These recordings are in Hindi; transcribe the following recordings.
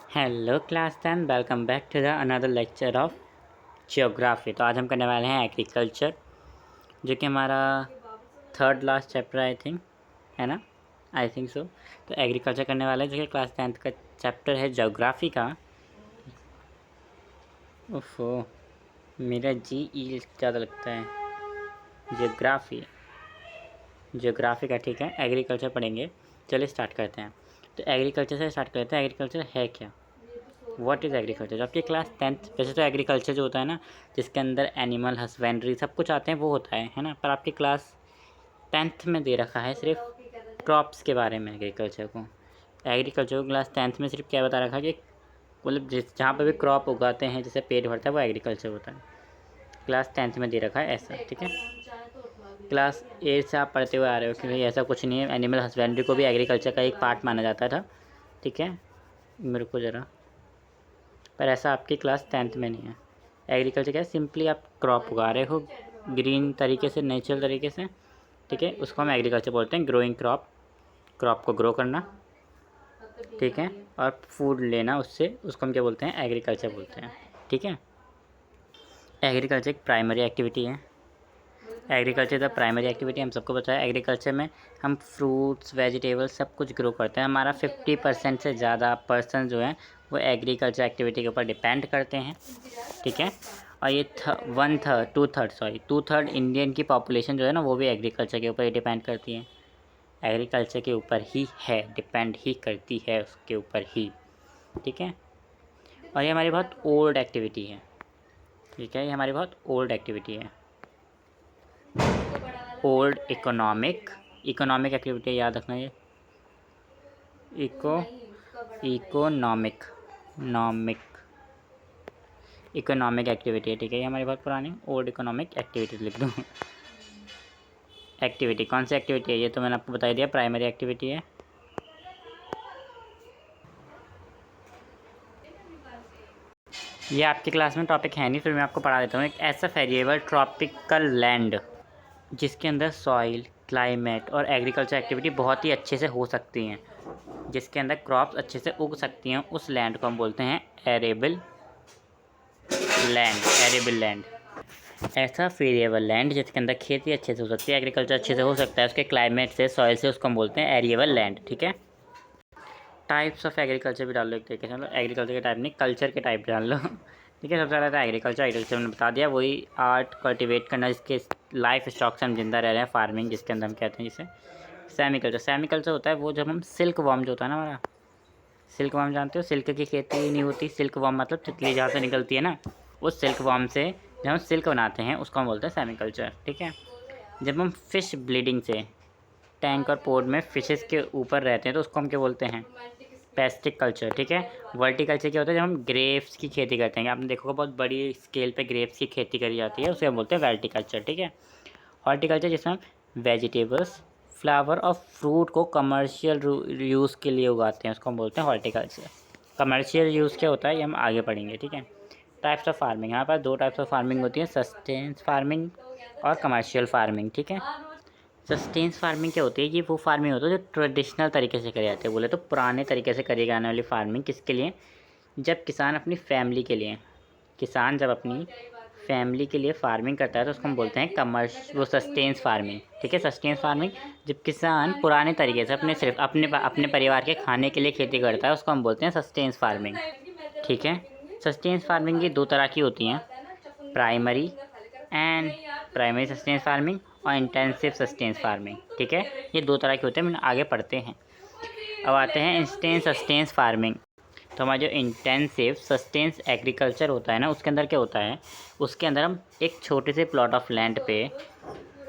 Hello class 10, welcome back to the another lecture of geography. तो आज हम करने वाले हैं एग्रीकल्चर, जो कि हमारा third last chapter I think है ना, आई थिंक सो। तो एग्रीकल्चर करने वाले हैं, जो कि क्लास 10th का चैप्टर है ज्योग्राफी का। ओफो, मेरा जी ज़्यादा लगता है। जियोग्राफी का ठीक है, एग्रीकल्चर पढ़ेंगे। चलिए स्टार्ट करते हैं। तो एग्रीकल्चर से स्टार्ट करते हैं। एग्रीकल्चर है क्या? What is agriculture? जो आपकी क्लास 10th, वैसे तो एग्रीकल्चर जो होता है ना, जिसके अंदर एनिमल हस्बेंड्री सब कुछ आते हैं, वो होता है ना। पर आपकी क्लास 10th में दे रखा है सिर्फ क्रॉप्स के बारे में। एग्रीकल्चर को क्लास 10th में सिर्फ क्या बता रखा है कि मतलब जिस जहाँ पर भी क्रॉप उगाते हैं, जैसे पेट भरता है, वो एग्रीकल्चर होता है। क्लास 10th में दे रखा है ऐसा, ठीक है। क्लास 8 से आप पढ़ते हुए आ रहे हो कि भाई ऐसा कुछ नहीं है, एनिमल हस्बेंड्री को भी एग्रीकल्चर का एक पार्ट माना जाता था, ठीक है। मेरे को ज़रा, पर ऐसा आपकी क्लास 10th में नहीं है। एग्रीकल्चर क्या है? सिंपली आप क्रॉप उगा रहे हो ग्रीन तरीके से, नेचुरल तरीके से, ठीक है। उसको हम एग्रीकल्चर बोलते हैं। ग्रोइंग क्रॉप को ग्रो करना, ठीक है, और फूड लेना उससे, उसको हम क्या बोलते हैं? एग्रीकल्चर बोलते हैं, ठीक है। एग्रीकल्चर एक प्राइमरी एक्टिविटी है। एग्रीकल्चर द प्राइमरी एक्टिविटी, हम सबको पता है। एग्रीकल्चर में हम फ्रूट्स वेजिटेबल्स सब कुछ ग्रो करते हैं। हमारा 50% से ज़्यादा पर्सन जो है वो एग्रीकल्चर एक्टिविटी के ऊपर डिपेंड करते हैं, ठीक है। और ये 2/3 इंडियन की पॉपुलेशन जो है ना, वो भी एग्रीकल्चर के ऊपर ही डिपेंड करती है। एग्रीकल्चर के ऊपर ही है, डिपेंड ही करती है उसके ऊपर ही, ठीक है। और ये हमारी बहुत ओल्ड एक्टिविटी है, ठीक है। ये हमारी बहुत ओल्ड एक्टिविटी है। ओल्ड इकोनॉमिक एक्टिविटी याद रखना। ये इकोनॉमिक एक्टिविटी है, ठीक है। ये हमारी बहुत पुरानी ओल्ड इकोनॉमिक एक्टिविटी लिख दूँ। एक्टिविटी कौन सी एक्टिविटी है? ये तो मैंने आपको बता दिया, प्राइमरी एक्टिविटी है। ये आपकी क्लास में टॉपिक है नहीं, फिर मैं आपको पढ़ा देता हूँ। एक ऐसा वेरिएबल ट्रॉपिकल लैंड जिसके अंदर सॉइल, क्लाइमेट और एग्रीकल्चर एक्टिविटी बहुत ही अच्छे से हो सकती हैं, जिसके अंदर क्रॉप्स अच्छे से उग सकती हैं, उस लैंड को हम बोलते हैं एरेबल लैंड। ऐसा वेरिएबल लैंड जिसके अंदर खेती अच्छे से हो सकती है, एग्रीकल्चर अच्छे से हो सकता है, उसके क्लाइमेट से, सॉइल से, उसको हम बोलते हैं एरिएबल लैंड, ठीक है। टाइप्स ऑफ एग्रीकल्चर भी डाल लो एक तरीके से, मतलब एग्रीकल्चर के टाइप नहीं, कल्चर के टाइप डाल लो, ठीक है। सबसे ज़्यादा था एग्रीकल्चर मैंने बता दिया, वही आर्ट कल्टिवेट करना, जिसके लाइफ स्टॉक से हम जिंदा रह रहे हैं। फार्मिंग, जिसके अंदर हम कहते हैं जिसे सेमिकल्चर होता है वो जब हम सिल्क वॉर्म जो होता है ना हमारा, सिल्क वॉर्म जानते हो? सिल्क की खेती नहीं होती। सिल्क वॉर्म मतलब तितली जहाँ से निकलती है ना, उस सिल्क वॉर्म से जब हम सिल्क बनाते हैं उसको हम बोलते हैं सेमिकल्चर, ठीक है। जब हम फिश ब्लीडिंग से टैंक और पोड में फिशेस के ऊपर रहते हैं तो उसको हम क्या बोलते हैं? पेस्टिक कल्चर, ठीक है। वर्टिकल्चर क्या होता है? जब हम ग्रेप्स की खेती करते हैं, आपने देखोगा बहुत बड़ी स्केल पे ग्रेप्स की खेती करी जाती है, उसे हम बोलते हैं वर्टिकल्चर, ठीक है। हॉर्टिकल्चर जिसमें हम वेजिटेबल्स, फ्लावर और फ्रूट को कमर्शियल यूज़ के लिए उगाते हैं, उसको हम बोलते हैं हॉर्टिकल्चर। कमर्शियल यूज़ क्या होता है ये हम आगे पढ़ेंगे, ठीक है। टाइप्स ऑफ फार्मिंग, यहाँ पर 2 टाइप्स ऑफ फार्मिंग होती है, सस्टेन्स फार्मिंग और कमर्शियल फार्मिंग, ठीक है। सस्टेन्स फार्मिंग क्या होती है? ये वो फार्मिंग होती है जो ट्रेडिशनल तरीके से करी जाती है, बोले तो पुराने तरीके से करी जाने वाली फार्मिंग। किसके लिए? जब किसान अपनी फैमिली के लिए, किसान जब अपनी फैमिली के लिए फार्मिंग करता है तो उसको हम बोलते हैं वो सस्टेन्स फार्मिंग, ठीक है। सस्टेन्स फार्मिंग जब किसान पुराने तरीके से सिर्फ अपने परिवार के खाने के लिए खेती करता है, उसको हम बोलते हैं सस्टेन्स फार्मिंग, ठीक है। सस्टेन्स फार्मिंग की 2 तरह की होती हैं, primary and primary sustains farming और इंटेंसिव सस्टेन्स फार्मिंग, ठीक है। ये 2 तरह के होते हैं, मैंने आगे पढ़ते हैं। अब आते हैं इंस्टेंट सस्टेन्स फार्मिंग। तो हमारा जो इंटेंसिव सस्टेन्स एग्रीकल्चर होता है ना, उसके अंदर क्या होता है? उसके अंदर हम एक छोटे से प्लॉट ऑफ लैंड पे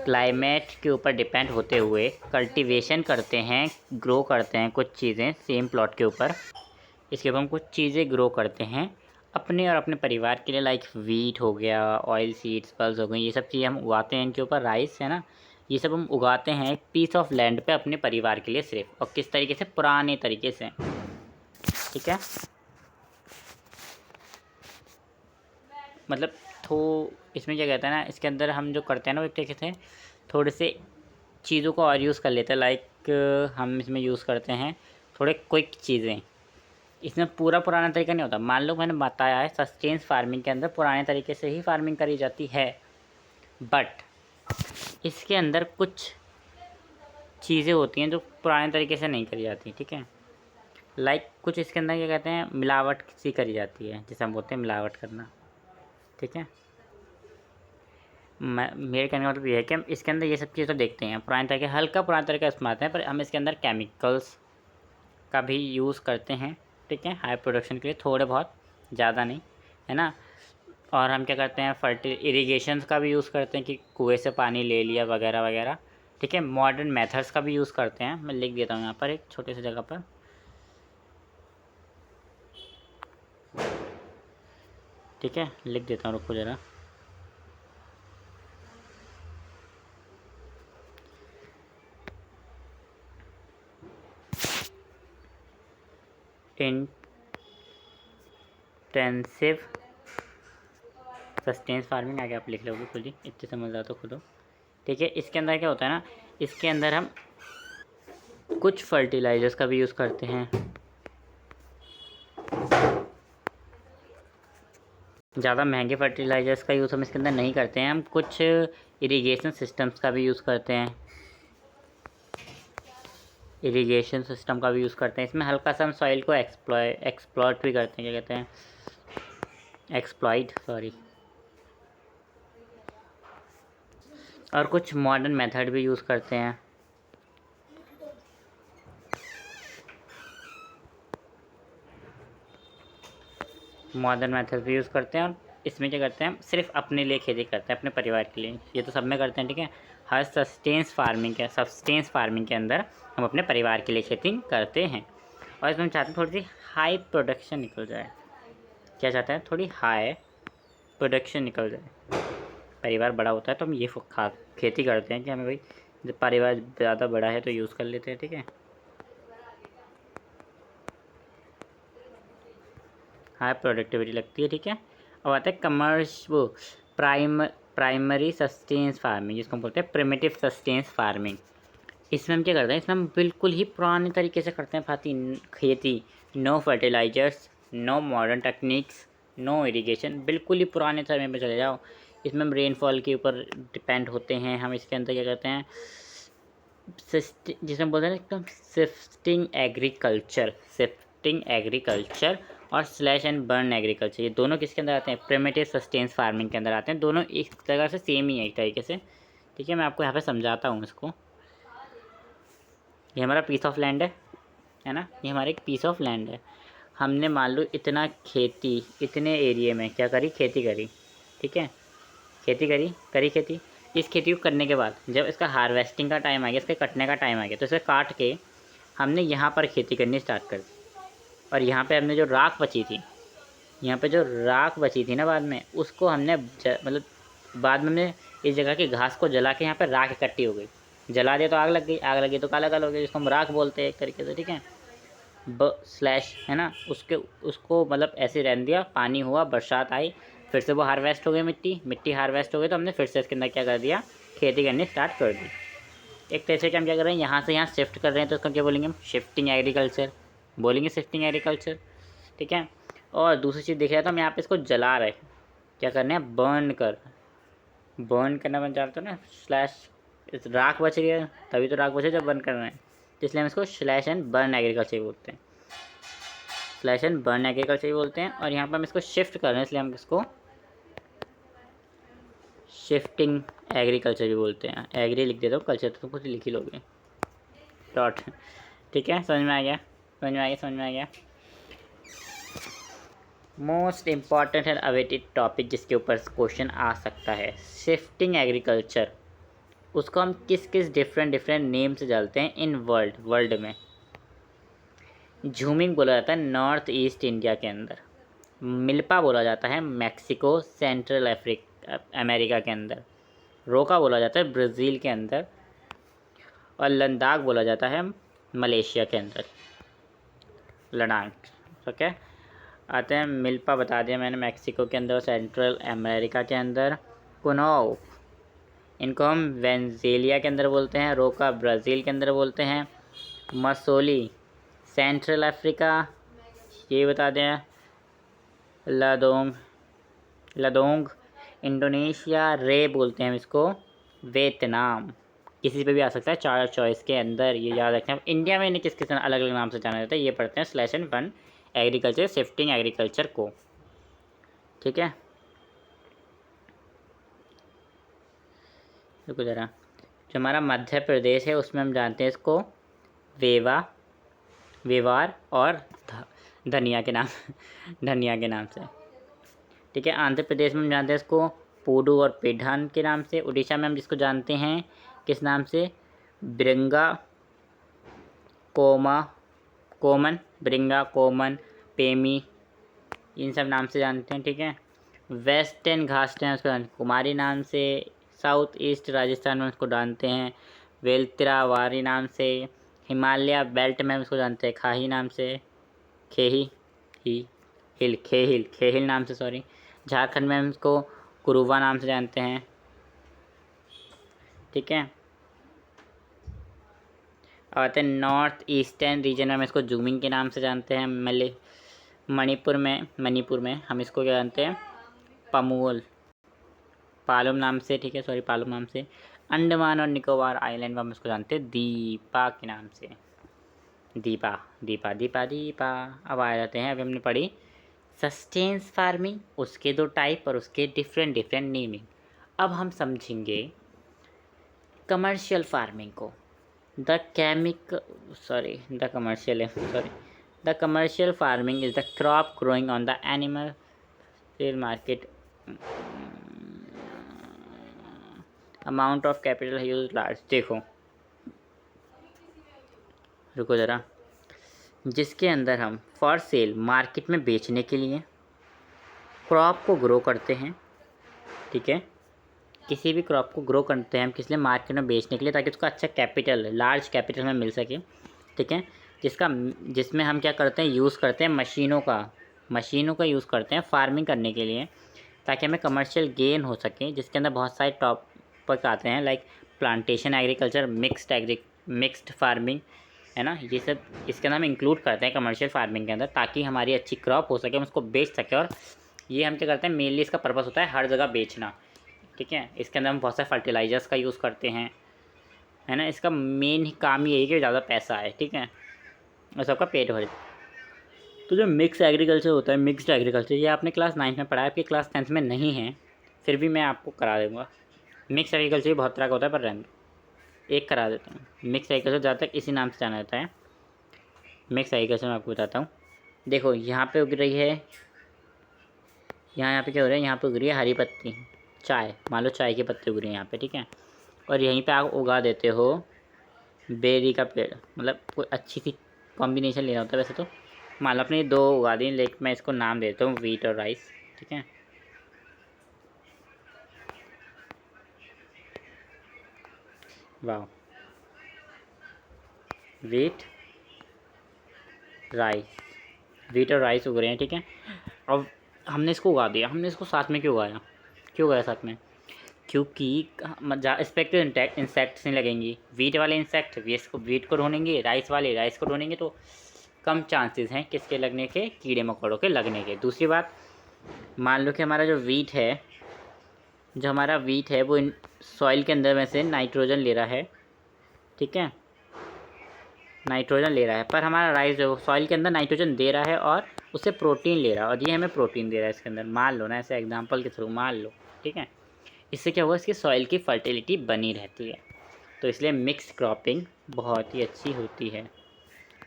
क्लाइमेट के ऊपर डिपेंड होते हुए कल्टीवेशन करते हैं, ग्रो करते हैं कुछ चीज़ें सेम प्लॉट के ऊपर। इसके ऊपर हम कुछ चीज़ें ग्रो करते हैं अपने और अपने परिवार के लिए, लाइक वीट हो गया, ऑयल सीड्स, पल्स हो गई, ये सब चीज़ें हम उगाते हैं। इनके ऊपर राइस है ना, ये सब हम उगाते हैं एक पीस ऑफ लैंड पे अपने परिवार के लिए सिर्फ। और किस तरीके से? पुराने तरीके से, ठीक है। मतलब इसमें क्या कहते हैं ना, इसके अंदर हम जो करते हैं ना वो एक तरीके से थोड़े से चीज़ों को और यूज़ कर लेते हैं, लाइक हम इसमें यूज़ करते हैं थोड़े क्विक चीज़ें, इसमें पूरा पुराना तरीका नहीं होता। मान लो मैंने बताया है सस्टेन्स फार्मिंग के अंदर पुराने तरीके से ही फार्मिंग करी जाती है, बट इसके अंदर कुछ चीज़ें होती हैं जो पुराने तरीके से नहीं करी जाती, ठीक है। लाइक कुछ इसके अंदर क्या कहते हैं, मिलावट सी करी जाती है, जिसे हम बोलते हैं मिलावट करना, ठीक है। मेरे कहने का मतलब ये है कि हम इसके अंदर ये सब चीज़ें तो देखते हैं, पुराने तरीके हल्का पुराना तरीका इस्तेमाल हैं, पर हम इसके अंदर केमिकल्स का भी यूज़ करते हैं, ठीक है, हाई प्रोडक्शन के लिए, थोड़े बहुत, ज़्यादा नहीं, है ना। और हम क्या करते हैं, इरीगेशन का भी यूज़ करते हैं कि कुएँ से पानी ले लिया वगैरह वगैरह, ठीक है। मॉडर्न मेथड्स का भी यूज़ करते हैं, मैं लिख देता हूँ यहाँ पर एक छोटे से जगह पर, ठीक है, लिख देता हूँ, रुको ज़रा। इंटेंसिव सस्टेन्स फार्मिंग आगे आप लिख लोगे खुद ही, इतने समझदार तो खुद हो, ठीक है। इसके अंदर क्या होता है ना, इसके अंदर हम कुछ फर्टिलाइजर्स का भी यूज़ करते हैं, ज़्यादा महंगे फर्टिलाइजर्स का यूज़ हम इसके अंदर नहीं करते हैं। हम कुछ इरिगेशन सिस्टम्स का भी यूज़ करते हैं, इरिगेशन सिस्टम का भी यूज़ करते हैं। इसमें हल्का सा हम सॉइल को एक्सप्लॉइट भी करते हैं, क्या कहते हैं, एक्सप्लॉइट, सॉरी। और कुछ मॉडर्न मेथड भी यूज़ करते हैं, मॉडर्न मेथड भी यूज़ करते हैं। और इसमें क्या करते हैं, हम सिर्फ अपने लिए खेती करते हैं, अपने परिवार के लिए, ये तो सब में करते हैं, ठीक है। हर सस्टेन्स फार्मिंग के अंदर हम अपने परिवार के लिए खेती करते हैं। और इसमें हम चाहते हैं थोड़ी सी हाई प्रोडक्शन निकल जाए, क्या चाहते हैं, थोड़ी हाई प्रोडक्शन निकल जाए। परिवार बड़ा होता है तो हम ये खेती करते हैं कि हमें भाई जब परिवार ज़्यादा बड़ा है तो यूज़ कर लेते हैं, ठीक है। हाई प्रोडक्टिविटी लगती है, ठीक है। और आता है प्राइमरी सस्टेन्स फार्मिंग, जिसको हम बोलते हैं प्रिमिटिव सस्टेन्स फार्मिंग। इसमें हम क्या करते हैं, इसमें हम बिल्कुल ही पुराने तरीके से करते हैं खेती, no fertilisers, no modern techniques, no irrigation, बिल्कुल ही पुराने समय में चले जाओ। इसमें हम रेनफॉल के ऊपर डिपेंड होते हैं। हम इसके अंदर क्या करते हैं, जिसमें बोलते हैं एकदम शिफ्टिंग एग्रीकल्चर और स्लैश एंड बर्न एग्रीकल्चर, ये दोनों किसके अंदर आते हैं, प्रिमिटिव सस्टेन्स फार्मिंग के अंदर आते हैं। दोनों एक तरह से सेम ही है एक तरीके से, ठीक है। मैं आपको यहाँ पे समझाता हूँ इसको। ये हमारा पीस ऑफ लैंड है ना, ये हमारा एक पीस ऑफ लैंड है। हमने मान लो इतना इतने एरिए में क्या करी, खेती करी, ठीक है, खेती। इस खेती को करने के बाद जब इसका हार्वेस्टिंग का टाइम आ गया, इसके कटने का टाइम आ गया, तो इसे काट के हमने यहाँ पर खेती करनी स्टार्ट कर दी। और यहाँ पे हमने जो राख बची थी ना बाद में, उसको हमने मतलब बाद में हमने इस जगह की घास को जला के यहाँ पर राख इकट्ठी हो गई, जला दिया तो आग लगी तो काला काला हो गया, जिसको हम राख बोलते हैं एक तरीके से, ठीक है। स्लैश है ना, उसको मतलब ऐसे रहने दिया, पानी हुआ, बरसात आई, फिर से वो हार्वेस्ट हो गई, मिट्टी हार्वेस्ट हो गई, तो हमने फिर से इसके अंदर क्या कर दिया, खेती करनी स्टार्ट कर दी। एक तरह से हम क्या कर रहे हैं, यहाँ से यहाँ शिफ्ट कर रहे हैं, तो उसको क्या बोलेंगे हम, शिफ्टिंग एग्रीकल्चर, ठीक है। और दूसरी चीज़ देख रहे हैं तो हम यहाँ पे इसको जला रहे हैं, क्या करना है, बर्न करना बन जाता है ना, स्लैश राख बच रही है, तभी तो राख बचे जब बर्न कर रहे हैं, इसलिए हम इसको स्लैश एंड बर्न एग्रीकल्चर बोलते हैं। और यहाँ पर हम इसको शिफ्ट कर रहे हैं, इसलिए हम इसको शिफ्टिंग एग्रीकल्चर भी बोलते हैं। एग्री लिख देता हूँ, कल्चर तो तुम खुद लिख ही लोगे, डॉट, ठीक है। समझ में आ गया। Most important and awaited topic जिसके ऊपर क्वेश्चन आ सकता है, शिफ्टिंग एग्रीकल्चर। उसको हम किस डिफरेंट नेम से जानते हैं इन वर्ल्ड में। झूमिंग बोला जाता है नॉर्थ ईस्ट इंडिया के अंदर, मिल्पा बोला जाता है मैक्सिको सेंट्रल अमेरिका के अंदर, रोका बोला जाता है ब्राज़ील के अंदर, और लद्दाख बोला जाता है मलेशिया के अंदर, लद्दाख, ठीक है। आते हैं, मिल्पा बता दिया मैंने, मैक्सिको के अंदर, सेंट्रल अमेरिका के अंदर। कुनाओ, इनको हम वेनेजुएला के अंदर बोलते हैं, रोका ब्राज़ील के अंदर बोलते हैं, मसोली सेंट्रल अफ्रीका, ये बता दें। लदोंग, लदोंग इंडोनेशिया, रे बोलते हैं हम इसको वियतनाम। किसी पे भी आ सकता है 4 चॉइस के अंदर, ये याद रखें। इंडिया में इन्हें किस किस अलग अलग नाम से जाना जाता है ये पढ़ते हैं। /1 एग्रीकल्चर, शिफ्टिंग एग्रीकल्चर को, ठीक है। रुको ज़रा, जो हमारा मध्य प्रदेश है उसमें हम जानते हैं इसको वेवा, वेवार और धनिया के नाम धनिया के नाम से, ठीक है। आंध्र प्रदेश में हम जानते हैं इसको पूडू और पेढ़ान के नाम से। उड़ीसा में हम जिसको जानते हैं किस नाम से, ब्रिंगा कोमा, कोमन, ब्रिंगा कोमन, पेमी, इन सब नाम से जानते हैं, ठीक है। वेस्टर्न घाट हैं उसको कुमारी नाम से। साउथ ईस्ट राजस्थान में उसको जानते हैं वेलत्रावारी नाम से। हिमालय बेल्ट में उसको जानते हैं खाही नाम से, खेही ही हिल, खेहिल नाम से, सॉरी। झारखंड में हम इसको कुरुवा नाम से जानते हैं, ठीक है। और आते हैं नॉर्थ ईस्टर्न रीजन में हम इसको जूमिंग के नाम से जानते हैं। मणिपुर में हम इसको क्या जानते हैं, पमूल, पालम नाम से, ठीक है, सॉरी पालम नाम से। अंडमान और निकोबार आइलैंड में हम इसको जानते हैं दीपा के नाम से, दीपा दीपा दीपा दीपा। अब आ जाते हैं, अभी हमने पढ़ी सस्टेन्स फार्मिंग, उसके 2 टाइप और उसके डिफरेंट नेमिंग। अब हम समझेंगे कमर्शियल फार्मिंग को। The commercial farming is the crop growing on the animal sell market, amount of capital use large. देखो रुको ज़रा, जिसके अंदर हम फॉर सेल मार्केट में बेचने के लिए क्रॉप को ग्रो करते हैं, ठीक है। किसी भी क्रॉप को ग्रो करते हैं हम किस लिए, मार्केट में बेचने के लिए, ताकि उसका अच्छा कैपिटल, लार्ज कैपिटल में मिल सके, ठीक है। जिसमें हम क्या करते हैं, यूज़ करते हैं मशीनों का यूज़ करते हैं फार्मिंग करने के लिए, ताकि हमें कमर्शियल गेन हो सके। जिसके अंदर बहुत सारे टॉपिक आते हैं like plantation agriculture, mixed farming, है ना। ये सब इसके अंदर हम इंक्लूड करते हैं कमर्शियल फार्मिंग के अंदर, ताकि हमारी अच्छी क्रॉप हो सके, हम उसको बेच सकें। और ये हम क्या करते हैं, मेनली इसका पर्पस होता है हर जगह बेचना, ठीक है। इसके अंदर हम बहुत सारे फर्टिलाइजर्स का यूज़ करते हैं, है ना। इसका मेन ही काम यही है कि ज़्यादा पैसा आए, ठीक है, और सबका पेट भरे। तो जो मिक्स एग्रीकल्चर होता है, मिक्स्ड एग्रीकल्चर, ये आपने क्लास 9 में पढ़ा है, आपकी क्लास 10 में नहीं है, फिर भी मैं आपको करा दूँगा। मिक्स एग्रीकल्चर बहुत तरह का होता है, पर रहने एक करा देता हूँ। मिक्स एग्रीकल्चर ज़्यादातर इसी नाम से जाना जाता है। मिक्स एग्रीकल्चर मैं आपको बताता हूँ। देखो यहाँ पे उग रही है, यहाँ पे क्या हो रहा है, यहाँ पे उग रही है हरी पत्ती चाय, मान लो चाय के पत्ते उग रहे हैं यहाँ पे, ठीक है। और यहीं पे आप उगा देते हो बेरी का पेड़, मतलब कोई अच्छी सी कॉम्बिनेशन लेना होता है वैसे तो। मान लो अपने 2 उगा दी, लेकिन मैं इसको नाम देता हूँ वीट और राइस, ठीक है। वाह, वीट और राइस उग रहे हैं, ठीक है। अब हमने इसको उगा दिया, हमने इसको साथ में क्यों उगाया साथ में, क्योंकि स्पेक्टर इंसेक्ट्स नहीं लगेंगी। वीट वाले इंसेक्ट वीट को ढूंढेंगे, राइस वाले राइस को ढूंढेंगे, तो कम चांसेस हैं किसके लगने के, कीड़े मकोड़ों के लगने के। दूसरी बात, मान लो कि हमारा जो हमारा वीट है वो सॉइल के अंदर में से नाइट्रोजन ले रहा है, ठीक है, नाइट्रोजन ले रहा है। पर हमारा राइस जो सॉइल के अंदर नाइट्रोजन दे रहा है और उससे प्रोटीन ले रहा है, और ये हमें प्रोटीन दे रहा है इसके अंदर, मान लो ना, ऐसे एग्जांपल के थ्रू मान लो, ठीक है। इससे क्या हुआ, इसकी सॉइल की फर्टिलिटी बनी रहती है। तो इसलिए मिक्स क्रॉपिंग बहुत ही अच्छी होती है।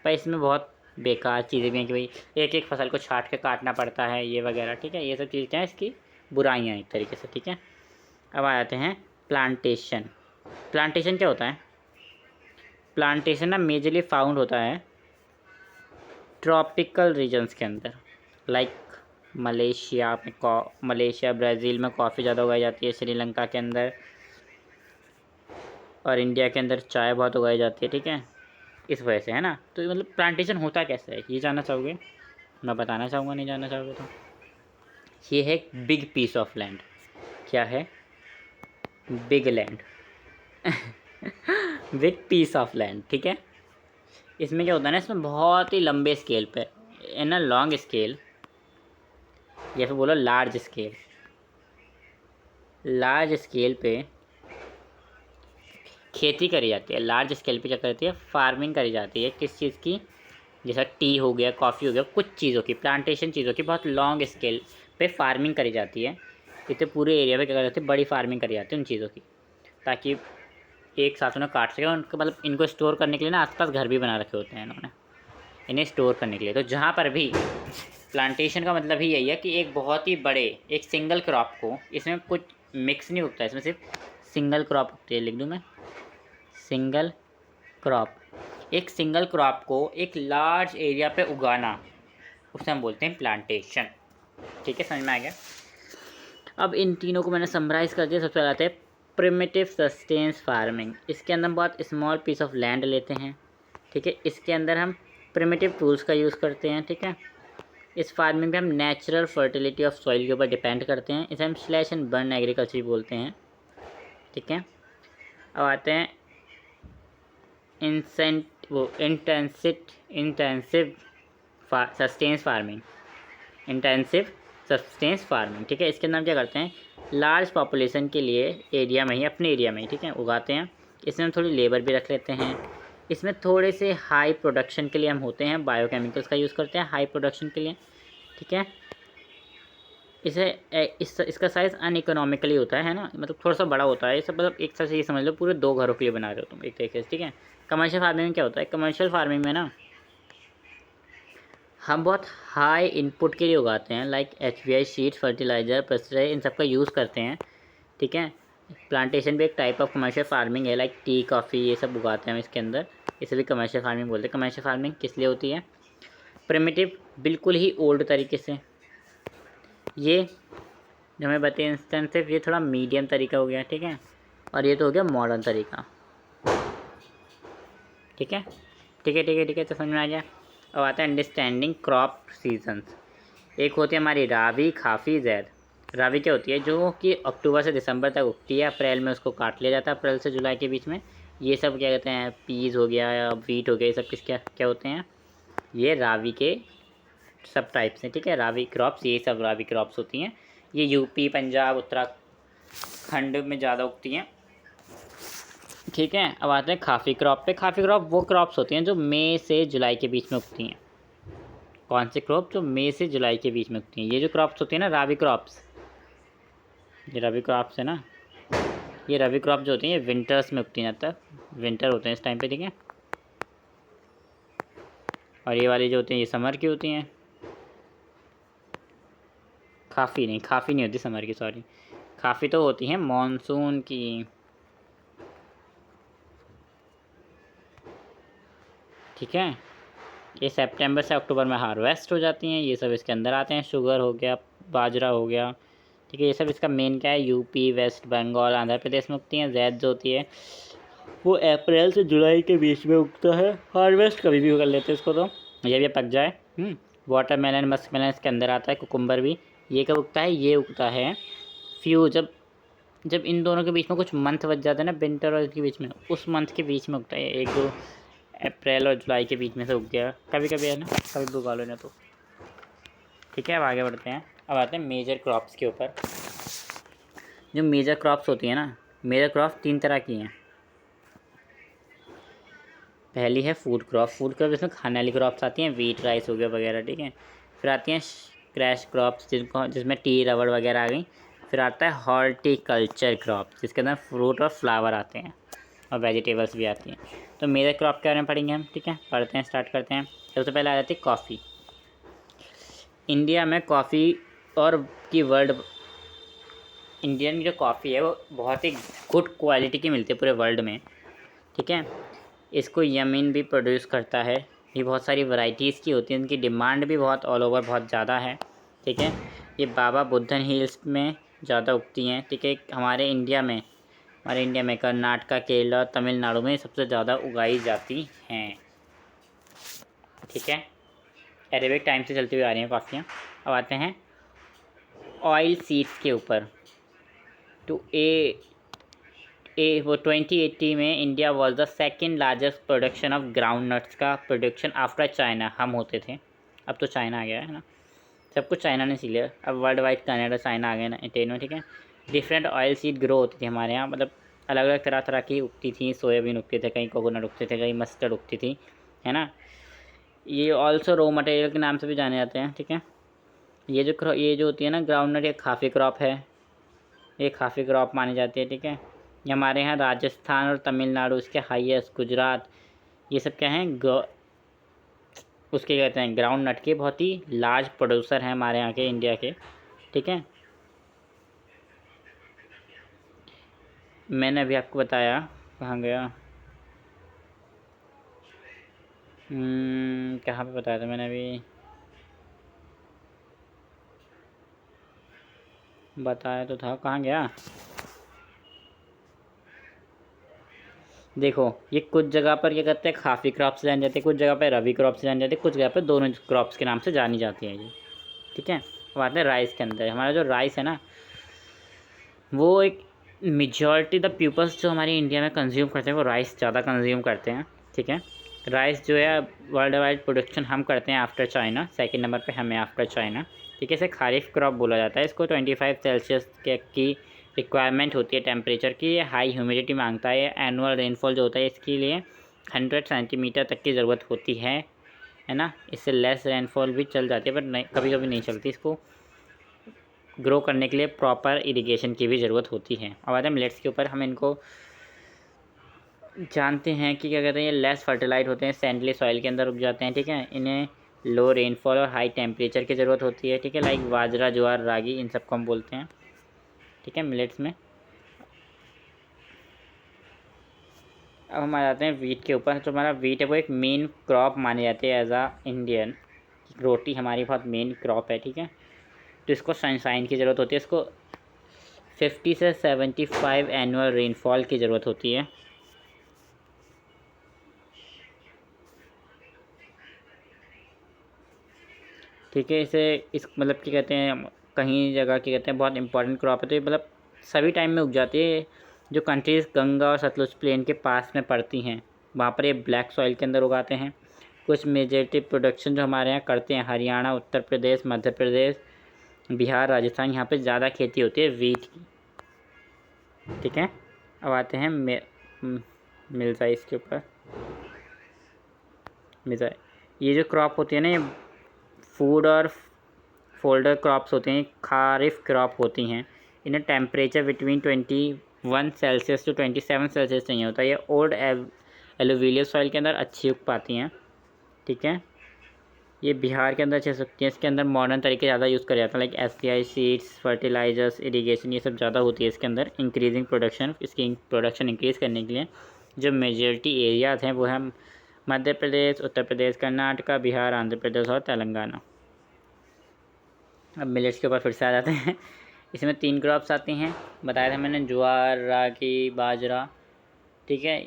पर इसमें बहुत बेकार चीज़ें भी हैं कि भाई एक फसल को छांट के काटना पड़ता है, ये वगैरह, ठीक है। ये सब चीज़ क्या है, इसकी बुराइयाँ एक तरीके से, ठीक है। अब आ जाते हैं प्लांटेशन। प्लांटेशन क्या होता है, प्लांटेशन ना मेजरली फाउंड होता है ट्रॉपिकल रीजन्स के अंदर, लाइक मलेशिया ब्राज़ील में कॉफ़ी ज़्यादा उगाई जाती है, श्रीलंका के अंदर और इंडिया के अंदर चाय बहुत उगाई जाती है, ठीक है, इस वजह से, है ना। तो मतलब प्लांटेशन होता कैसे है, ये जानना चाहोगे, मैं बताना चाहूँगा, नहीं जानना चाहोगे तो। ये है बिग पीस ऑफ लैंड। क्या है, big land big piece of land, ठीक है। इसमें क्या होता है ना, इसमें बहुत ही लंबे स्केल पे इन अ लॉन्ग स्केल या फिर बोलो लार्ज स्केल, लार्ज स्केल पे खेती करी जाती है। लार्ज स्केल पे क्या करती है, फार्मिंग करी जाती है। किस चीज़ की, जैसा टी हो गया, कॉफ़ी हो गया, कुछ चीज़ों की, प्लांटेशन चीज़ों की बहुत लॉन्ग स्केल पे फार्मिंग करी जाती है। इतने पूरे एरिया पे क्या करी जाती है, बड़ी फार्मिंग करी जाती है उन चीज़ों की, ताकि एक साथ उन्हें काट सकें। उनको मतलब इनको स्टोर करने के लिए ना आसपास घर भी बना रखे होते हैं इन्होंने, इन्हें स्टोर करने के लिए। तो जहाँ पर भी प्लांटेशन का मतलब ही यही है कि एक बहुत ही बड़े एक सिंगल क्रॉप को, इसमें कुछ मिक्स नहीं उगता, इसमें सिर्फ सिंगल क्रॉप उगती है। लिख दूँ मैं, सिंगल क्रॉप। एक सिंगल क्रॉप को एक लार्ज एरिया पे उगाना, उसे हम बोलते हैं प्लांटेशन। ठीक है, समझ में आ गया। अब इन तीनों को मैंने समराइज़ कर दिया। सबसे पहले आते हैं प्रिमिटिव सस्टेन्स फार्मिंग। इसके अंदर हम बहुत स्मॉल पीस ऑफ लैंड लेते हैं, ठीक है। इसके अंदर हम प्रिमिटिव टूल्स का यूज़ करते हैं, ठीक है। इस फार्मिंग में हम नेचुरल फर्टिलिटी ऑफ सॉइल के ऊपर डिपेंड करते हैं। इसे हम स्लैश एंड बर्न एग्रीकल्चर बोलते हैं, ठीक है। अब आते हैं intensive sustains farming, intensive sustains farming, ठीक है। इसके अंदर हम क्या करते हैं, लार्ज पॉपुलेशन के लिए एरिया में ही, अपने एरिया में ही, ठीक है, उगाते हैं। इसमें हम थोड़ी लेबर भी रख लेते हैं। इसमें थोड़े से हाई प्रोडक्शन के लिए हम होते हैं, बायोकेमिकल्स का यूज़ करते हैं हाई प्रोडक्शन के लिए, ठीक है। इसका साइज़ अनइकोनॉमिकली होता है ना, मतलब थोड़ा सा बड़ा होता है। ये सब मतलब एक तरह से ये समझ लो पूरे 2 घरों के लिए बना रहे हो तुम एक तरीके से, ठीक है। कमर्शियल फार्मिंग में क्या होता है, कमर्शियल फार्मिंग में ना हम बहुत हाई इनपुट के लिए उगाते हैं, लाइक HBI शीट, फर्टिलाइज़र, पेस्टिसाइड, इन सब का यूज़ करते हैं, ठीक है। प्लांटेशन भी एक टाइप ऑफ कमर्शियल फार्मिंग है, लाइक टी, कॉफ़ी, ये सब उगाते हैं हम इसके अंदर। इसे भी कमर्शियल फार्मिंग बोलते हैं। कमर्शियल फार्मिंग किस लिए होती है, प्रिमिटिव, बिल्कुल ही ओल्ड तरीके से। ये जो मैं बताया इंस्टेंसिव, ये थोड़ा मीडियम तरीका हो गया, ठीक है। और ये तो हो गया मॉडर्न तरीका, ठीक है, ठीक है, ठीक है, ठीक है। तो समझ में आ गया। अब आता है अंडरस्टैंडिंग क्रॉप सीजन्स। एक होती है हमारी रावी, खाफ़ी, ज़ैद। रावी क्या होती है, जो कि अक्टूबर से दिसंबर तक उगती है। अप्रैल में उसको काट लिया जाता है, अप्रैल से जुलाई के बीच में। ये सब क्या कहते हैं, पीज़ हो गया या वीट हो गया, ये सब किस क्या क्या होते हैं, ये रावी के सब टाइप्स हैं, ठीक है। रावी क्रॉप्स, ये सब रावी क्रॉप्स होती हैं। ये यूपी, पंजाब, उत्तराखंड में ज़्यादा उगती हैं, ठीक है। अब आते हैं खाफ़ी क्रॉप पे। खाफ़ी क्रॉप वो क्रॉप्स होती हैं जो मई से जुलाई के बीच में उगती हैं। कौन से क्रॉप, जो मई से जुलाई के बीच में उगती हैं। ये जो क्रॉप्स होती हैं ना, रावी क्रॉप्स, ये रबी क्रॉप्स है ना, ये रबी क्रॉप जो होती हैं ये विंटर्स में उगती हैं, तब विंटर होते हैं इस टाइम पे, ठीक है। और ये वाली जो होती हैं ये समर की होती हैं। खाफ़ी नहीं होती समर की, सॉरी। खाफ़ी तो होती हैं मॉनसून की, ठीक है। ये सितंबर से अक्टूबर में हार्वेस्ट हो जाती हैं। ये सब इसके अंदर आते हैं। शुगर हो गया, बाजरा हो गया, ठीक है। ये सब इसका मेन क्या है, यूपी, वेस्ट बंगाल, आंध्र प्रदेश में उगती हैं। ज़ैद जो होती है वो अप्रैल से जुलाई के बीच में उगता है। हार्वेस्ट कभी भी कर लेते हैं इसको, तो जब ये पक जाए। वाटरमेलन, मस्कमेलन इसके अंदर आता है। कुकुम्बर भी। ये कब उगता है, ये उगता है जब जब इन दोनों के बीच में कुछ मंथ बच जाते हैं ना, विंटर और इसके बीच में, उस मंथ के बीच में उगता है। एक दो अप्रैल और जुलाई के बीच में से उग गया कभी कभी, है ना, कभी भी उगा लो ना, तो ठीक है। अब आगे बढ़ते हैं। अब आते हैं मेजर क्रॉप्स के ऊपर। जो मेजर क्रॉप्स होती हैं ना, मेजर क्रॉप 3 तरह की हैं। पहली है फूड क्रॉप। फूड क्रॉप जिसमें खाने वाली क्रॉप्स आती हैं, वीट, राइस हो गया वगैरह, ठीक है। फिर आती हैं क्रैश क्रॉप्स, जिसमें टी, रबड़ वगैरह आ गई। फिर आता है हॉर्टिकल्चर क्रॉप, जिसके अंदर फ्रूट और फ्लावर आते हैं और वेजिटेबल्स भी आती हैं। तो मेजर क्रॉप के बारे में पढ़ेंगे हम, ठीक है। पढ़ते हैं, स्टार्ट करते हैं। सबसे पहले आ जाती है कॉफ़ी। इंडिया में कॉफ़ी और की वर्ल्ड इंडियन जो कॉफ़ी है वो बहुत ही गुड क्वालिटी की मिलती है पूरे वर्ल्ड में, ठीक है। इसको यमीन भी प्रोड्यूस करता है। ये बहुत सारी वैरायटीज़ की होती हैं, इनकी डिमांड भी बहुत ऑल ओवर बहुत ज़्यादा है, ठीक है। ये बाबा बुदन हिल्स में ज़्यादा उगती हैं, ठीक है। हमारे इंडिया में कर्नाटका, केरला, तमिलनाडु में सबसे ज़्यादा उगाई जाती हैं, ठीक है। अरेबिक टाइम से चलती हुई आ रही हैं कॉफ़ियाँ। अब आते हैं ऑयल सीड्स के ऊपर। तो वो 2080 में India was the second largest production of ground nuts का प्रोडक्शन आफ्टर चाइना, हम होते थे। अब तो चाइना आ गया है ना, सब कुछ चाइना ने सीख लिया। अब वर्ल्ड वाइड कनाडा चाइना आ गया ना इंटेन में, ठीक है। डिफरेंट ऑयल सीड ग्रो होती थी हमारे यहाँ, मतलब अलग अलग तरह तरह की उगती थी। सोयाबीन उगते थे, कहीं कोकोनट उगते थे, कहीं मस्टर्ड उगती थी, है ना। ये ऑल्सो रॉ मटेरियल के नाम से भी जाने जाते हैं, ठीक है। ये जो होती है ना ग्राउंडनट, ये काफ़ी क्रॉप है, ये काफ़ी क्रॉप मानी जाती है, ठीक है। ये हमारे यहाँ राजस्थान और तमिलनाडु, इसके हाईएस्ट गुजरात, ये सब क्या हैं उसके कहते हैं ग्राउंड नट के बहुत ही लार्ज प्रोड्यूसर हैं हमारे यहाँ के, इंडिया के, ठीक है। मैंने अभी आपको बताया, कहाँ गया, कहाँ पे बताया था मैंने, अभी बताया तो था, कहाँ गया। देखो ये कुछ जगह पर क्या कहते हैं काफ़ी क्रॉप से जानी जाती है, कुछ जगह पर रबी क्रॉप से जानी जाती है, कुछ जगह पर दोनों क्रॉप्स के नाम से जानी जाती है ये, ठीक है। अब आते हैं राइस के अंदर। हमारा जो राइस है ना, वो एक मेजॉरिटी द पीपल्स जो हमारी इंडिया में कंज्यूम करते हैं वो राइस ज़्यादा कंज्यूम करते हैं, ठीक है। राइस जो है वर्ल्ड वाइड प्रोडक्शन हम करते हैं आफ्टर चाइना, सेकंड नंबर पे हमें आफ्टर चाइना, ठीक है। इसे खारिफ क्रॉप बोला जाता है। इसको 25 सेल्सियस की रिक्वायरमेंट होती है टेम्परेचर की। ये हाई ह्यूमिडिटी मांगता है। एनुअल रेनफॉल जो होता है इसके लिए 100 सेंटीमीटर तक की ज़रूरत होती है ना। इससे लेस रेनफॉल भी चल जाती है, पर नहीं, कभी कभी नहीं चलती। इसको ग्रो करने के लिए प्रॉपर इरिगेशन की भी ज़रूरत होती है। अब आते हैं मिलेट्स के ऊपर। हम इनको जानते हैं कि क्या कहते हैं, ये लेस फर्टिलाइज होते हैं, सैंडली सॉइल के अंदर उग जाते हैं, ठीक है। इन्हें लो रेनफॉल और हाई टेम्परेचर की ज़रूरत होती है, ठीक है। लाइक बाजरा, ज्वार, रागी, इन सब को हम बोलते हैं, ठीक है, मिलेट्स में। अब हम आ जाते हैं वीट के ऊपर। जो हमारा वीट है वो एक मेन क्रॉप मानी जाती है एज आ इंडियन। रोटी हमारी बहुत मेन क्रॉप है, ठीक है। तो इसको सनशाइन की ज़रूरत होती है। इसको 50 से 75 एनुअल रेनफॉल की ज़रूरत होती है, ठीक है। इसे इस मतलब क्या कहते हैं, कहीं जगह क्या कहते हैं बहुत इंपॉर्टेंट क्रॉप है, तो ये मतलब सभी टाइम में उग जाती है। जो कंट्रीज़ गंगा और सतलुज प्लेन के पास में पड़ती हैं वहाँ पर ये ब्लैक सॉइल के अंदर उगाते हैं। कुछ मेजॉरिटी प्रोडक्शन जो हमारे यहाँ करते हैं हरियाणा, उत्तर प्रदेश, मध्य प्रदेश, बिहार, राजस्थान, यहाँ पे ज़्यादा खेती होती है वीट की, ठीक है। अब आते हैं मिल्साइज के ऊपर। मिल्साइज, ये जो क्रॉप होती है ना, ये फूड और फोल्डर क्रॉप्स होते हैं, खारिफ क्रॉप होती हैं। इन्हें temperature between 21 Celsius to 27 Celsius चाहिए होता है। ये ओल्ड एलुवियल सॉइल के अंदर अच्छी उग पाती हैं, ठीक है। ये बिहार के अंदर अच्छे सकती हैं। इसके अंदर मॉडर्न तरीके ज़्यादा यूज़ करे जाता है, like SPI seeds, fertilisers, irrigation, ये सब ज़्यादा होती है इसके अंदर। इंक्रीजिंग प्रोडक्शन, इसकी प्रोडक्शन इंक्रीज़ करने के लिए जो मेजॉरिटी एरियाज़ हैं वो हैं मध्य प्रदेश, उत्तर प्रदेश, कर्नाटका, बिहार, आंध्र प्रदेश और तेलंगाना। अब मिलेट्स के ऊपर फिर से आ जाते हैं। इसमें 3 क्रॉप्स आती हैं, बताया था मैंने, ज्वार, रागी, बाजरा, ठीक है।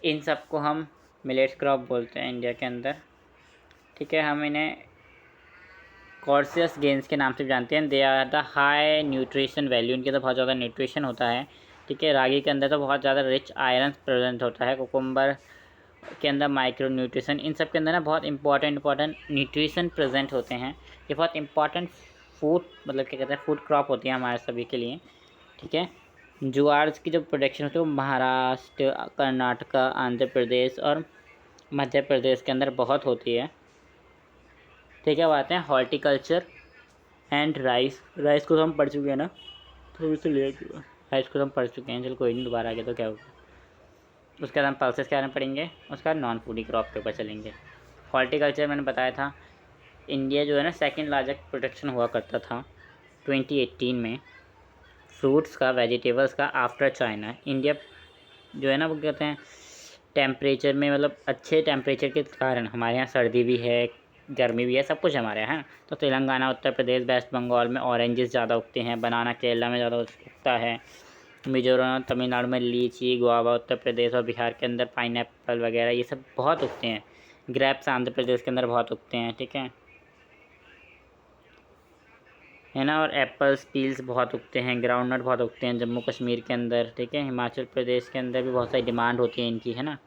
इन सब को हम मिलेट्स क्रॉप बोलते हैं इंडिया के अंदर, ठीक है। हम इन्हें कॉर्सियस गेंस के नाम से जानते हैं। They are the high nutrition value, इनके तो बहुत ज़्यादा न्यूट्रिशन होता है, ठीक है। रागी के अंदर तो बहुत ज़्यादा रिच आयरन प्रेजेंट होता है। कुकुम्बर के अंदर माइक्रो न्यूट्रिशन, इन सब के अंदर ना बहुत इंपॉर्टेंट न्यूट्रिशन प्रेजेंट होते हैं। ये बहुत इंपॉर्टेंट फूड मतलब क्या कहते हैं फूड क्रॉप होती है हमारे सभी के लिए, ठीक है। ज्वार की जो प्रोडक्शन होती है वो महाराष्ट्र, कर्नाटका, आंध्र प्रदेश और मध्य प्रदेश के अंदर बहुत होती है, ठीक है। अब आते हैं हॉर्टिकल्चर एंड राइस। राइस को तो हम पढ़ चुके हैं ना, थोड़ी सी लेट हुआ। राइस को तो हम पढ़ चुके हैं, चलो कोई नहीं, दोबारा आ गया तो क्या होगा। उसके बाद हम पल्सेस के बारे में पढ़ेंगे, उसके बाद नॉन फूडी क्रॉप के ऊपर चलेंगे। हॉर्टिकल्चर मैंने बताया था, इंडिया जो है ना सेकंड लार्जेस्ट प्रोडक्शन हुआ करता था 2018 में फ्रूट्स का, वेजिटेबल्स का, आफ्टर चाइना। इंडिया जो है ना वो कहते हैं टेम्परेचर में, मतलब अच्छे टेम्परेचर के कारण हमारे यहाँ सर्दी भी है, गर्मी भी है, सब कुछ हमारे यहाँ है। तो तेलंगाना, उत्तर प्रदेश, वेस्ट बंगाल में ऑरेंजेस ज़्यादा उगते हैं, बनाना केरला में ज़्यादा उगता है, मिजोरम, तमिलनाडु में लीची, गुआवा, उत्तर प्रदेश और बिहार के अंदर पाइनएप्पल वगैरह ये सब बहुत उगते हैं। ग्रेप्स आंध्र प्रदेश के अंदर बहुत उगते हैं, ठीक है ना। और एप्पल्स, पील्स बहुत उगते हैं, ग्राउंडनट बहुत उगते हैं जम्मू कश्मीर के अंदर, ठीक है। हिमाचल प्रदेश के अंदर भी बहुत सारी डिमांड होती है इनकी, है ना।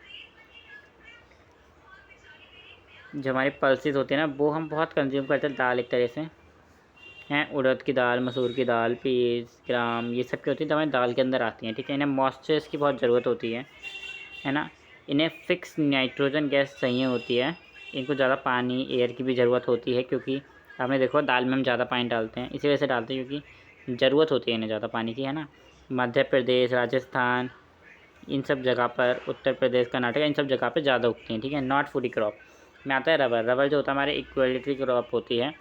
जो हमारे पल्सेस होते हैं ना वो हम बहुत कंज्यूम करते हैं दाल एक तरह से हैं। उड़द की दाल, मसूर की दाल, पीस, ग्राम, ये सब की होती है तो हमारी दाल के अंदर आती हैं, ठीक है। इन्हें मॉइस्चर्स की बहुत ज़रूरत होती है ना। इन्हें फिक्स नाइट्रोजन गैस चाहिए होती है। इनको ज़्यादा पानी, एयर की भी ज़रूरत होती है, क्योंकि आपने देखो दाल में हम ज़्यादा पानी डालते हैं, इसी वजह से डालते हैं क्योंकि ज़रूरत होती है इन्हें ज़्यादा पानी की, है ना। मध्य प्रदेश, राजस्थान, इन सब जगह पर, उत्तर प्रदेश, कर्नाटक, इन सब जगह पर ज़्यादा उगती हैं, ठीक है। नॉट फूडी क्रॉप में आता है रबर। रबर जो होता है हमारे इक्वलिटी क्रॉप होती है,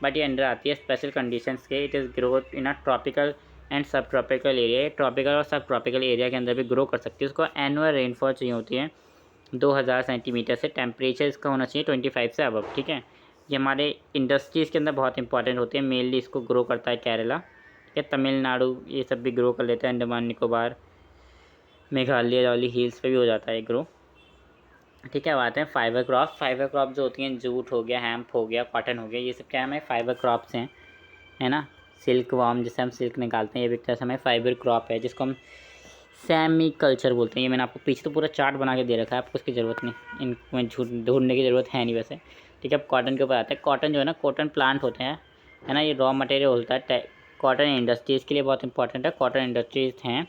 बट ये अंडर आती है स्पेशल कंडीशंस के। It is growth in a tropical and सब ट्रॉपिकल एरिया। ट्रॉपिकल और सब ट्रॉपिकल एरिया के अंदर भी ग्रो कर सकती है। उसको एनुअल रेनफॉल चाहिए होती है 2000 सेंटीमीटर से। टेम्परेचर इसका होना चाहिए 25 से अबव, ठीक है। ये हमारे इंडस्ट्रीज़ के अंदर बहुत इंपॉर्टेंट होती है। मेनली इसको ग्रो करता है केरला, ठीक है। तमिलनाडु ये सब भी ग्रो कर लेते हैं। अंडमान निकोबार, मेघालय वाली हिल्स पे भी हो जाता है ग्रो, ठीक है। अब आते हैं फाइबर क्रॉप। फाइबर क्रॉप जो होती हैं, जूट हो गया, हेम्प हो गया, कॉटन हो गया, ये सब क्या है हमारे फाइबर क्रॉप्स हैं, है ना। सिल्क वार्म जिससे हम सिल्क निकालते हैं, ये भी एक तरह से हमारे फाइबर क्रॉप है, जिसको हम सेमी कल्चर बोलते हैं। ये मैंने आपको पीछे तो पूरा चार्ट बना के दे रखा है, आपको उसकी ज़रूरत नहीं, इनमें ढूंढने की ज़रूरत है नहीं वैसे, ठीक है। अब कॉटन के ऊपर आते हैं। कॉटन जो है ना, कॉटन प्लांट होते हैं, है ना। ये रॉ मटेरियल होता है कॉटन इंडस्ट्रीज़ के लिए बहुत इंपॉर्टेंट है। कॉटन इंडस्ट्रीज़ हैं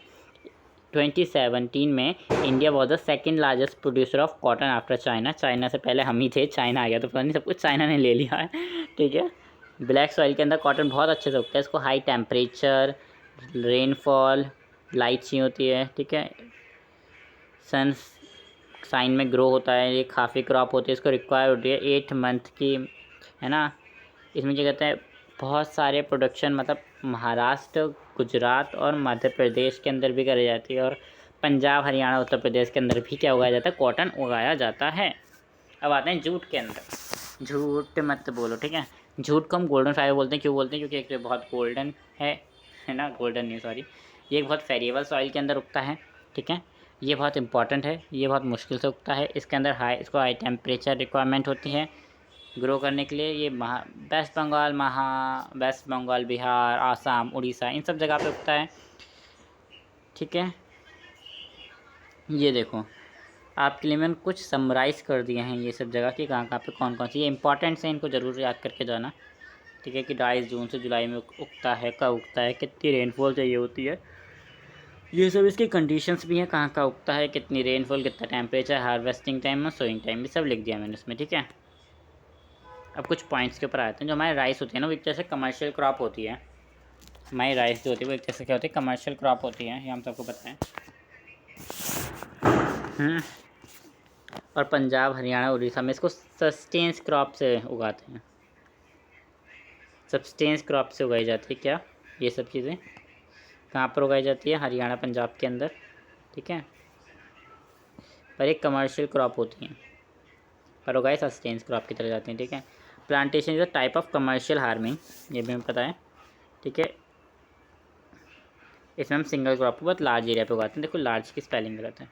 2017 में India was the second largest producer of cotton after China. China से पहले हम ही थे, चाइना आ गया तो पता नहीं सब कुछ चाइना ने ले लिया है, ठीक है। ब्लैक सॉइल के अंदर कॉटन बहुत अच्छे से उगता है। इसको हाई टेम्परेचर, रेनफॉल, लाइट चाहिए होती है, ठीक है। सन साइन में ग्रो होता है। ये काफ़ी क्रॉप होती है, इसको रिक्वायर होती है 8 मंथ की, है ना। इसमें क्या कहते हैं, बहुत सारे प्रोडक्शन मतलब महाराष्ट्र, गुजरात और मध्य प्रदेश के अंदर भी करी जाती है, और पंजाब, हरियाणा, उत्तर प्रदेश के अंदर भी क्या उगाया जाता है, कॉटन उगाया जाता है। अब आते हैं जूट के अंदर। झूठ मत बोलो, ठीक है। जूट को हम गोल्डन फाइबर बोलते हैं। क्यों बोलते हैं? क्योंकि एक तो बहुत गोल्डन है ना, गोल्डन नहीं सॉरी, ये एक बहुत फेरिएबल सॉइल के अंदर उगता है, ठीक है। ये बहुत इंपॉर्टेंट है, ये बहुत मुश्किल से उगता है। इसके अंदर इसको हाई टेम्परेचर रिक्वायरमेंट होती है ग्रो करने के लिए। ये वेस्ट बंगाल, बिहार, आसाम, उड़ीसा, इन सब जगह पे उगता है, ठीक है। ये देखो आपके लिए मैंने कुछ समराइज़ कर दिए हैं ये सब जगह की, कहाँ कहाँ पे कौन कौन सी, ये इंपॉर्टेंट से, इनको ज़रूर याद करके जाना, ठीक है। कि 22 जून से जुलाई में उगता है, कब उगता है, कितनी रेनफॉल चाहिए होती है, ये सब इसकी कंडीशंस भी हैं, कहाँ कहाँ उगता है, कितनी रेनफॉल, कितना टेम्परेचर, हार्वेस्टिंग टाइम और सोइंग टाइम, ये सब लिख दिया मैंने इसमें, ठीक है। अब कुछ पॉइंट्स के ऊपर आते हैं। जो हमारे राइस होती है ना, वो एक तरह से कमर्शियल क्रॉप होती है। हमारी राइस जो होती है वो एक तरह से क्या होती है, कमर्शियल क्रॉप होती है, ये हम सबको पता है। और पंजाब, हरियाणा, उड़ीसा में इसको सस्टेंस क्रॉप से उगाते हैं। सब्सटेंस क्रॉप से उगाई जाती है क्या, ये सब चीज़ें कहाँ पर उगाई जाती है, हरियाणा, पंजाब के अंदर, ठीक है। पर एक कमर्शियल क्रॉप होती हैं, पर उगाई सस्टेंस क्रॉप की तरह जाती हैं, ठीक है। Plantation is a type of commercial harming, ये भी हमें पता है, ठीक है। इसमें हम सिंगल क्रॉप को बहुत लार्ज एरिया पे उगाते हैं। देखो लार्ज की स्पेलिंग गलत है,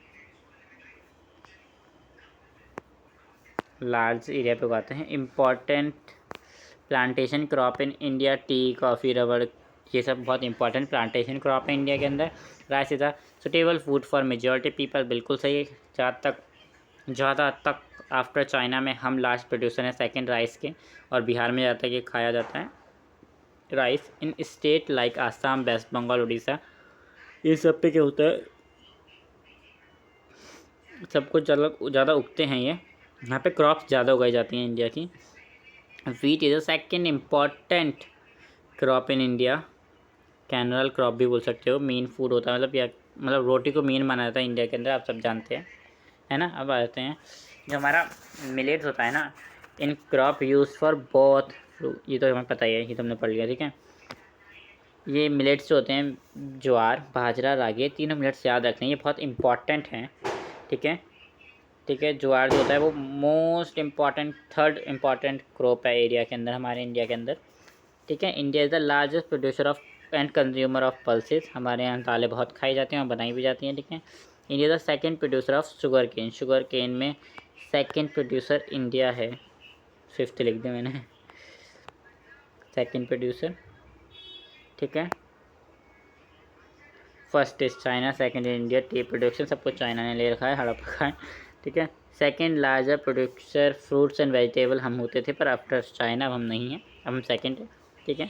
लार्ज एरिया पे उगाते हैं। Important plantation crop in India, tea, coffee, rubber, ये सब बहुत इंपॉर्टेंट प्लांटेशन क्रॉप है इंडिया के अंदर। Rice is a suitable food for majority people, बिल्कुल सही। ज़्यादा तक आफ्टर चाइना में हम लार्ज प्रोड्यूसर हैं सेकंड राइस के, और बिहार में ज़्यादा ये खाया जाता है rice. In state like Assam, west Bengal, Orissa, ये सब पे क्या होता है, सब कुछ ज़्यादा उगते हैं ये, यहाँ पे क्रॉप्स ज़्यादा उगाई जाती हैं इंडिया की। Wheat is a second important crop in India, कैनरल क्रॉप भी बोल सकते हो। मेन फूड होता है, मतलब रोटी को मेन माना जाता है इंडिया के अंदर, आप सब जानते हैं, है ना। अब आते हैं जो हमारा मिलेट्स होता है ना, in crop use for both, ये तो हमें पता ही है, ये तो हमने पढ़ लिया, ठीक है। ये मिलेट्स जो होते हैं, ज्वार, बाजरा, रागी, तीनों मिलेट्स याद रखते हैं, ये बहुत इंपॉर्टेंट हैं, ठीक है, ठीक है। ज्वार जो होता है वो most important, third important crop है एरिया के अंदर, हमारे इंडिया के अंदर, ठीक है। India is the largest producer of and consumer of pulses, हमारे यहाँ दालें बहुत खाई जाती हैं और बनाई भी जाती हैं, ठीक है। India the second producer of sugarcane, sugarcane में सेकंड प्रोड्यूसर इंडिया है, फिफ्थ लिख दिया मैंने, सेकंड प्रोड्यूसर, ठीक है। First is China, second India. Tea production सब कुछ चाइना ने ले रखा है, हड़प रखा है, ठीक है। Second larger producer fruits and vegetable हम होते थे, पर आफ्टर चाइना अब हम नहीं हैं, अब हम सेकेंड है, ठीक है।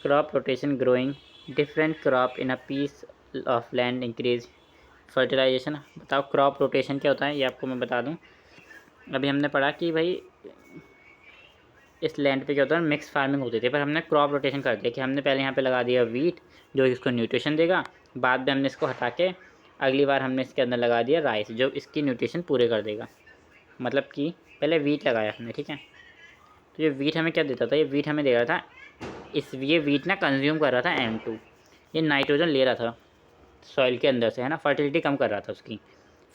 Crop rotation growing different crop in a piece of land increase fertilisation. बताओ क्रॉप रोटेशन क्या होता है, ये आपको मैं बता दूं। अभी हमने पढ़ा कि भाई इस लैंड पे क्या होता है, मिक्स फार्मिंग होती थी, पर हमने क्रॉप रोटेशन कर दिया कि हमने पहले यहाँ पे लगा दिया वीट जो इसको न्यूट्रिशन देगा, बाद में हमने इसको हटा के अगली बार हमने इसके अंदर लगा दिया राइस जो इसकी न्यूट्रिशन पूरे कर देगा। मतलब कि पहले वीट लगाया हमने, ठीक है। तो ये वीट हमें क्या देता था, ये वीट हमें दे रहा था ये वीट ना कंज्यूम कर रहा था N2, ये नाइट्रोजन ले रहा था सॉइल के अंदर से, है ना, फर्टिलिटी कम कर रहा था उसकी।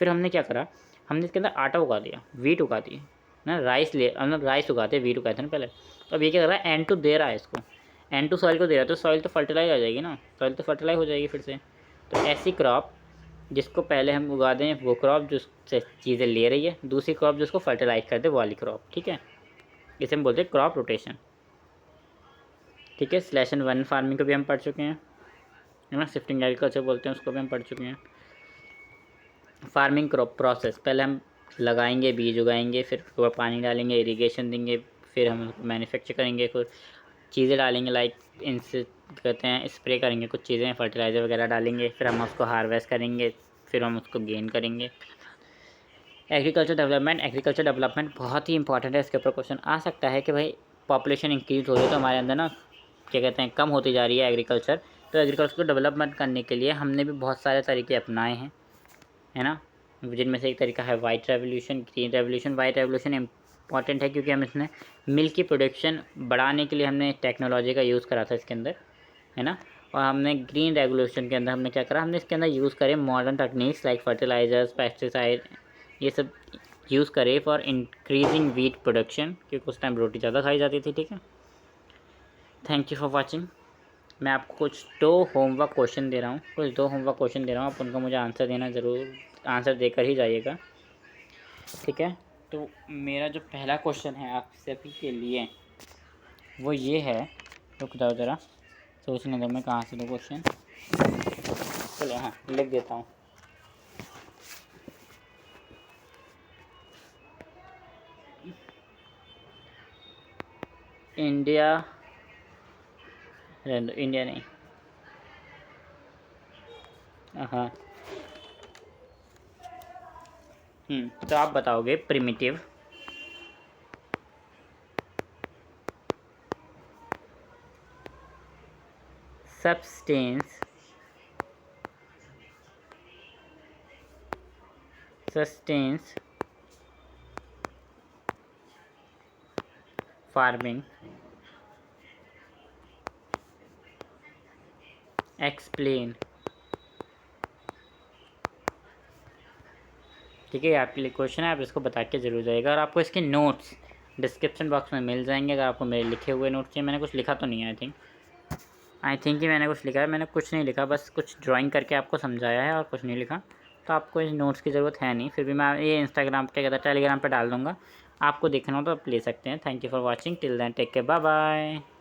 फिर हमने क्या करा, हमने इसके अंदर आटा उगा दिया, वीट उगा दी ना, राइस उगाते, वीट उगाते ना पहले। तो अब ये क्या कर रहा है, N2 दे रहा है इसको, N2 सॉइल को दे रहा है, तो सॉइल तो फर्टिलाइज हो जाएगी ना, सॉइल तो फर्टिलाइज हो जाएगी फिर से। तो ऐसी क्रॉप जिसको पहले हम उगा दें वो क्रॉप जो चीज़ें ले रही है, दूसरी क्रॉप जिसको फर्टिलाइज कर दे वो वाली क्रॉप, ठीक है। इसे हम बोलते हैं क्रॉप रोटेशन, ठीक है। स्लैशन वन फार्मिंग को भी हम पढ़ चुके हैं, है ना, शिफ्टिंग एग्रीकल्चर बोलते हैं उसको भी हम पढ़ चुके हैं। फार्मिंग क्रॉप प्रोसेस, पहले हम लगाएंगे, बीज उगाएंगे, फिर उसको पानी डालेंगे, इरिगेशन देंगे, फिर हम उसको मैन्युफैक्चर करेंगे, फिर चीज़ें डालेंगे, लाइक इनसे कहते हैं स्प्रे करेंगे कुछ चीज़ें, फर्टिलाइज़र वगैरह डालेंगे, फिर हम उसको हार्वेस्ट करेंगे, फिर हम उसको गेन करेंगे। एग्रीकल्चर डेवलपमेंट बहुत ही इंपॉर्टेंट है, इसके ऊपर क्वेश्चन आ सकता है कि भाई पॉपुलेशन इंक्रीज़ हो रही है तो हमारे अंदर ना क्या कहते हैं कम होती जा रही है एग्रीकल्चर, तो एग्रीकल्चर को डेवलपमेंट करने के लिए हमने भी बहुत सारे तरीके अपनाए हैं, है ना, जिनमें से एक तरीका है white revolution, green revolution. White revolution important है क्योंकि हम इसमें मिल्क की प्रोडक्शन बढ़ाने के लिए हमने टेक्नोलॉजी का यूज़ करा था इसके अंदर, है ना। और हमने ग्रीन रेवोल्यूशन के अंदर हमने क्या करा, हमने इसके अंदर यूज़ करे modern techniques like fertilisers, pesticide, ये सब यूज़ करे फॉर इंक्रीजिंग वीट प्रोडक्शन, क्योंकि उस टाइम रोटी ज़्यादा खाई जाती थी, ठीक है। Thank you for watching. मैं आपको कुछ दो होमवर्क क्वेश्चन दे रहा हूँ, आप उनका मुझे आंसर देना ज़रूर, आंसर देकर ही जाइएगा, ठीक है। तो मेरा जो पहला क्वेश्चन है आप सभी के लिए वो ये है, रुक जाओ ज़रा सोचने दो मैं कहाँ से दूँ क्वेश्चन, चलो हाँ लिख देता हूँ। इंडिया नहीं, हाँ तो आप बताओगे प्रिमिटिव सस्टेन्स फार्मिंग एक्सप्लेन, ठीक है। आपके लिए क्वेश्चन है, आप इसको बता के ज़रूर जाइएगा, और आपको इसके नोट्स डिस्क्रिप्शन बॉक्स में मिल जाएंगे। अगर आपको मेरे लिखे हुए नोट्स चाहिए, मैंने कुछ लिखा तो नहीं है, आई थिंक कि मैंने कुछ लिखा है, मैंने कुछ नहीं लिखा, बस कुछ ड्राइंग करके आपको समझाया है और कुछ नहीं लिखा, तो आपको इस नोट्स की ज़रूरत है नहीं। फिर भी मैं ये इंस्टाग्राम क्या कहता है टेलीग्राम पर डाल दूँगा, आपको देखना हो तो आप ले सकते हैं। Thank you for watching, till then take care, bye bye.